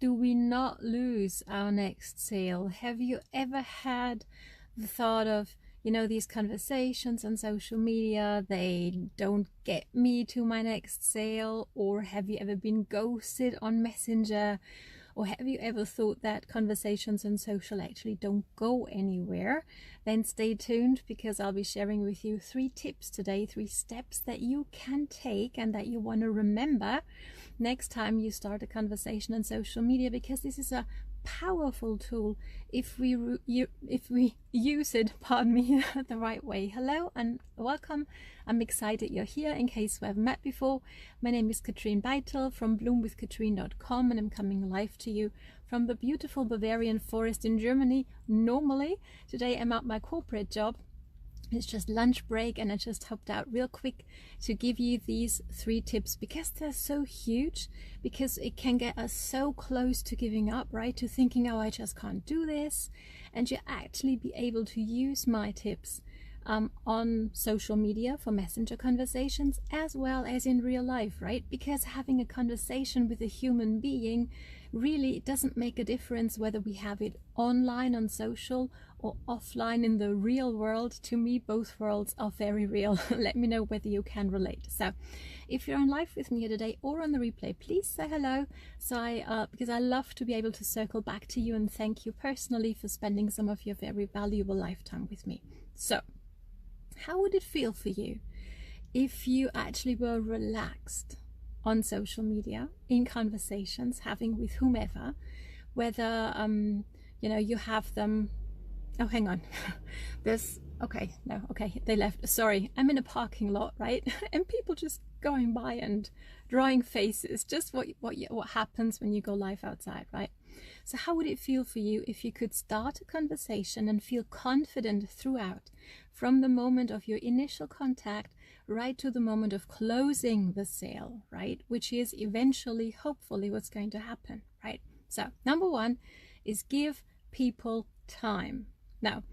do we not lose our next sale? Have you ever had the thought of, you know, these conversations on social media, they don't get me to my next sale? Or have you ever been ghosted on Messenger? Or have you ever thought that conversations on social actually don't go anywhere? Then stay tuned, because I'll be sharing with you 3 tips today, 3 steps that you can take and that you want to remember next time you start a conversation on social media, because this is a powerful tool if we use it, pardon me, the right way. Hello and welcome. I'm excited you're here. In case we haven't met before, my name is Katrin from bloomwithkatrin.com, and I'm coming live to you from the beautiful Bavarian forest in Germany. Normally, today I'm at my corporate job. It's just lunch break, and I just hopped out real quick to give you these 3 tips, because they're so huge, because it can get us so close to giving up, right? To thinking, oh, I just can't do this. And you actually be able to use my tips on social media for messenger conversations as well as in real life, right? Because having a conversation with a human being really doesn't make a difference whether we have it online on social or offline in the real world. To me, both worlds are very real. Let me know whether you can relate. So if you're on live with me here today or on the replay, please say hello, so because I love to be able to circle back to you and thank you personally for spending some of your very valuable lifetime with me. So how would it feel for you if you actually were relaxed on social media, in conversations, having with whomever, whether you know, you have them, oh, hang on, there's, okay, no, okay, they left, sorry, I'm in a parking lot, right? And people just going by and drawing faces, just what happens when you go live outside, right? So how would it feel for you if you could start a conversation and feel confident throughout, from the moment of your initial contact right to the moment of closing the sale, right? Which is eventually, hopefully, what's going to happen, right? So number 1 is give people time. Now,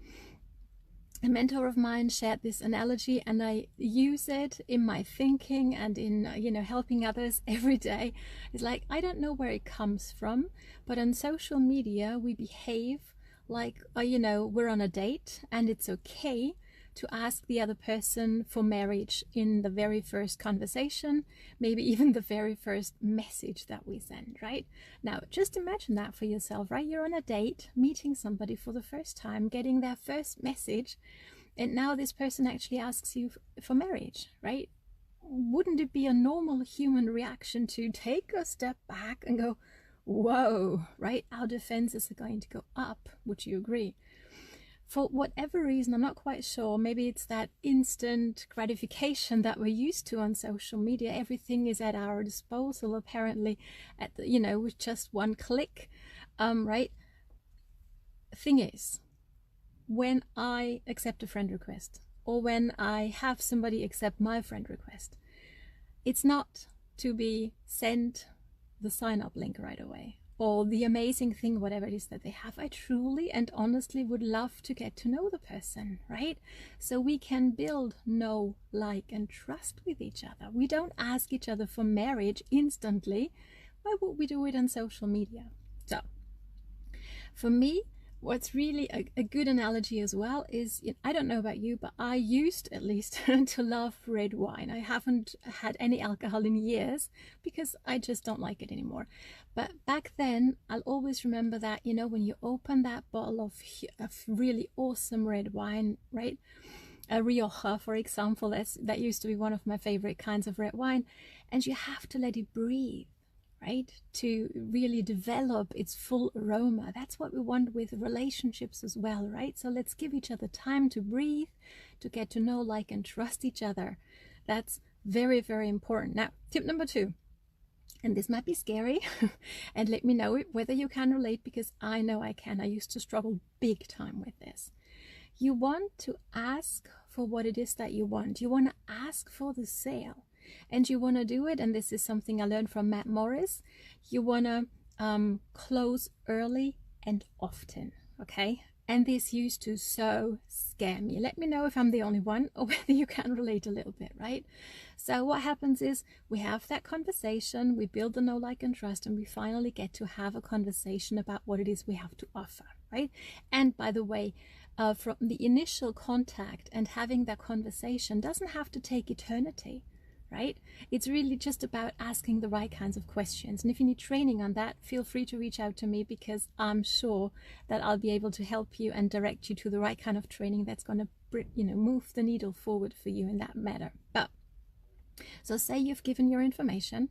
a mentor of mine shared this analogy, and I use it in my thinking and in, you know, helping others every day. It's like, I don't know where it comes from, but on social media we behave like, you know, we're on a date, and it's okay to ask the other person for marriage in the very first conversation, maybe even the very first message that we send, right? Now, just imagine that for yourself, right? You're on a date, meeting somebody for the first time, getting their first message, and now this person actually asks you for marriage, right? Wouldn't it be a normal human reaction to take a step back and go, whoa, right? Our defenses are going to go up. Would you agree? For whatever reason, I'm not quite sure, maybe it's that instant gratification that we're used to on social media. Everything is at our disposal, apparently, at the, you know, with just one click, right? Thing is, when I accept a friend request, or when I have somebody accept my friend request, it's not to be sent the sign-up link right away, or the amazing thing, whatever it is that they have. I truly and honestly would love to get to know the person, right? So we can build know, like, and trust with each other. We don't ask each other for marriage instantly. Why would we do it on social media? So for me, what's really a good analogy as well is, I don't know about you, but I used, at least, to love red wine. I haven't had any alcohol in years because I just don't like it anymore. But back then, I'll always remember that, you know, when you open that bottle of really awesome red wine, right? A Rioja, for example, that used to be one of my favorite kinds of red wine, and you have to let it breathe, right, to really develop its full aroma. That's what we want with relationships as well, right? So let's give each other time to breathe, to get to know, like, and trust each other. That's very, very important. Now, tip number 2, and this might be scary, and let me know whether you can relate, because I know I can. I used to struggle big time with this. You want to ask for what it is that you want. You want to ask for the sale. And you want to do it, and this is something I learned from Matt Morris, you want to close early and often, okay? And this used to so scare me. Let me know if I'm the only one or whether you can relate a little bit, right? So what happens is we have that conversation, we build the know, like, and trust, and we finally get to have a conversation about what it is we have to offer, right? And by the way, from the initial contact and having that conversation doesn't have to take eternity, right? It's really just about asking the right kinds of questions. And if you need training on that, feel free to reach out to me, because I'm sure that I'll be able to help you and direct you to the right kind of training that's going to, move the needle forward for you in that matter. But so say you've given your information,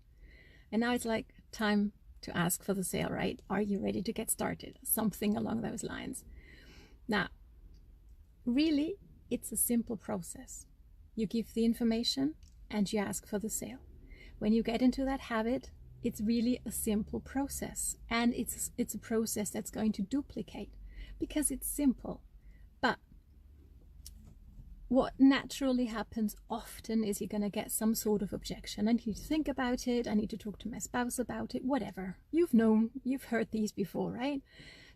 and now it's like time to ask for the sale, right? Are you ready to get started? Something along those lines. Now, really, it's a simple process. You give the information and you ask for the sale. When you get into that habit, it's really a simple process, and it's a process that's going to duplicate because it's simple. But what naturally happens often is you're going to get some sort of objection. I need to think about it. I need to talk to my spouse about it, whatever. You've heard these before, right?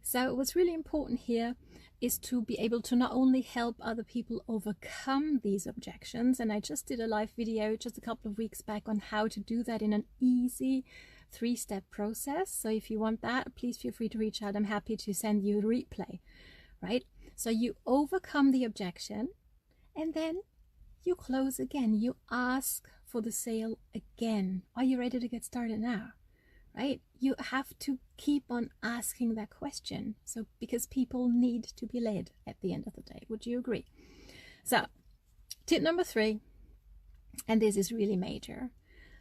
So what's really important here is to be able to not only help other people overcome these objections, and I just did a live video just a couple of weeks back on how to do that in an easy 3-step process. So if you want that, please feel free to reach out. I'm happy to send you a replay, right? So you overcome the objection, and then you close again. You ask for the sale again. Are you ready to get started now? Right? You have to keep on asking that question. So, because people need to be led at the end of the day. Would you agree? So, tip number 3, and this is really major.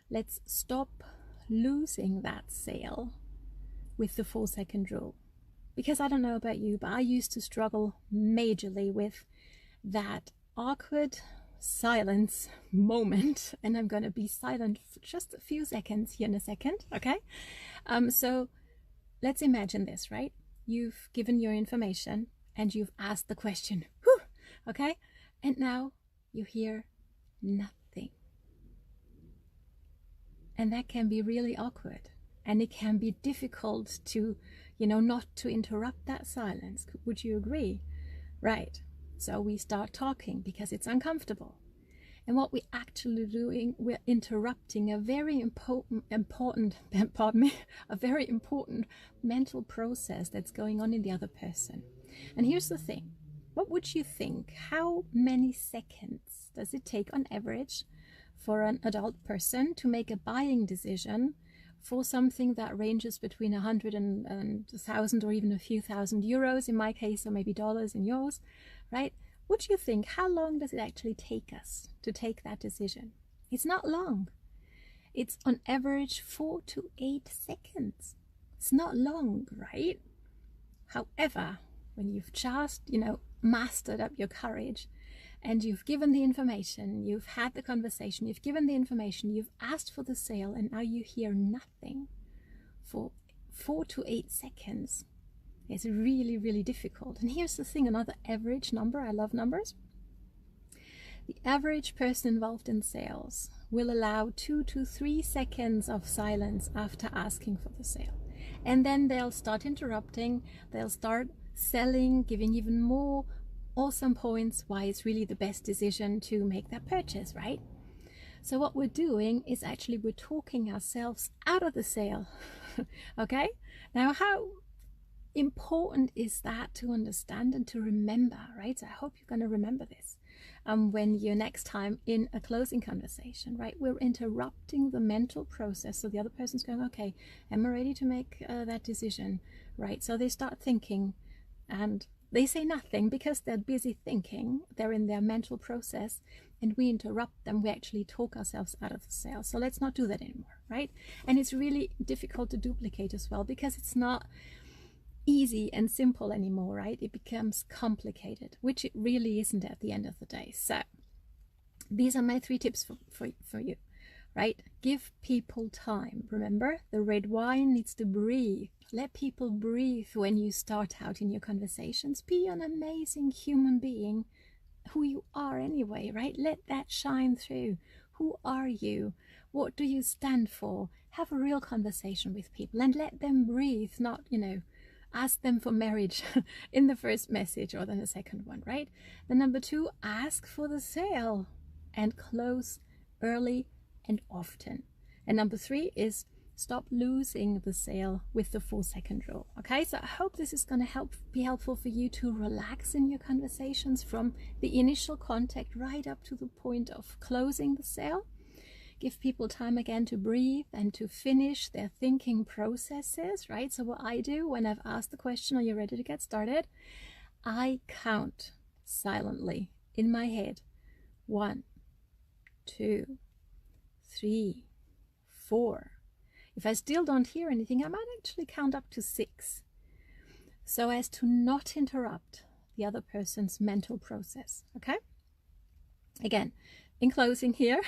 Let's stop losing that sale with the 4-second rule. Because I don't know about you, but I used to struggle majorly with that awkward silence moment, and I'm going to be silent for just a few seconds here in a second, okay? So let's imagine this, right? You've given your information and you've asked the question, whew, okay? And now you hear nothing. And that can be really awkward, and it can be difficult to, not to interrupt that silence. Would you agree? Right. So we start talking because it's uncomfortable. And what we're actually doing, we're interrupting a very important mental process that's going on in the other person. And here's the thing. What would you think? How many seconds does it take on average for an adult person to make a buying decision for something that ranges between 100 and 1,000 or even a few thousand euros in my case, or maybe dollars in yours, right? What do you think? How long does it actually take us to take that decision? It's not long. It's on average 4 to 8 seconds. It's not long, right? However, when you've just, mastered up your courage, and you've given the information, you've had the conversation, you've given the information, you've asked for the sale, and now you hear nothing for 4 to 8 seconds. It's really, really difficult. And here's the thing, another average number, I love numbers. The average person involved in sales will allow 2 to 3 seconds of silence after asking for the sale. And then they'll start interrupting, they'll start selling, giving even more awesome points why it's really the best decision to make that purchase, right? So what we're doing is actually we're talking ourselves out of the sale. Okay? Now, how important is that to understand and to remember, right? So I hope you're going to remember this when you're next time in a closing conversation, right? We're interrupting the mental process. So the other person's going, okay, am I ready to make that decision, right? So they start thinking, and they say nothing because they're busy thinking. They're in their mental process, and we interrupt them. We actually talk ourselves out of the sale. So let's not do that anymore, right? And it's really difficult to duplicate as well, because it's not easy and simple anymore, right? It becomes complicated, which it really isn't at the end of the day. So these are my 3 tips for you, right? Give people time. Remember, the red wine needs to breathe. Let people breathe when you start out in your conversations. Be an amazing human being, who you are anyway, right? Let that shine through. Who are you? What do you stand for? Have a real conversation with people and let them breathe, not, ask them for marriage in the first message or then the second one, right? Then number 2, ask for the sale and close early and often. And number 3 is stop losing the sale with the 4-second rule. Okay, so I hope this is going to be helpful for you to relax in your conversations from the initial contact right up to the point of closing the sale. Give people time again to breathe and to finish their thinking processes, right? So what I do when I've asked the question, are you ready to get started? I count silently in my head. 1, 2, 3, 4. If I still don't hear anything, I might actually count up to 6, so as to not interrupt the other person's mental process, okay? Again, in closing here,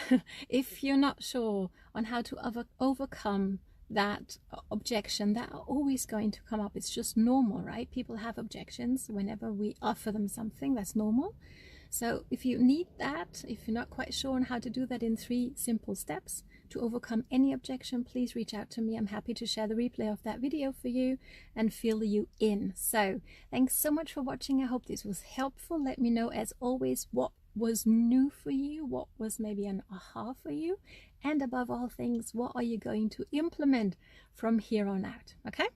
if you're not sure on how to overcome that objection, that are always going to come up. It's just normal, right? People have objections whenever we offer them something. That's normal. So if you need that, if you're not quite sure on how to do that in 3 simple steps to overcome any objection, please reach out to me. I'm happy to share the replay of that video for you and fill you in. So thanks so much for watching. I hope this was helpful. Let me know, as always, what was new for you, what was maybe an aha for you, and above all things, what are you going to implement from here on out? Okay,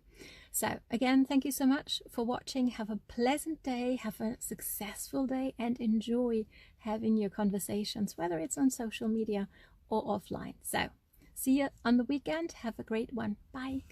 so again, thank you so much for watching. Have a pleasant day, have a successful day, and enjoy having your conversations, whether it's on social media or offline. So see you on the weekend. Have a great one. Bye.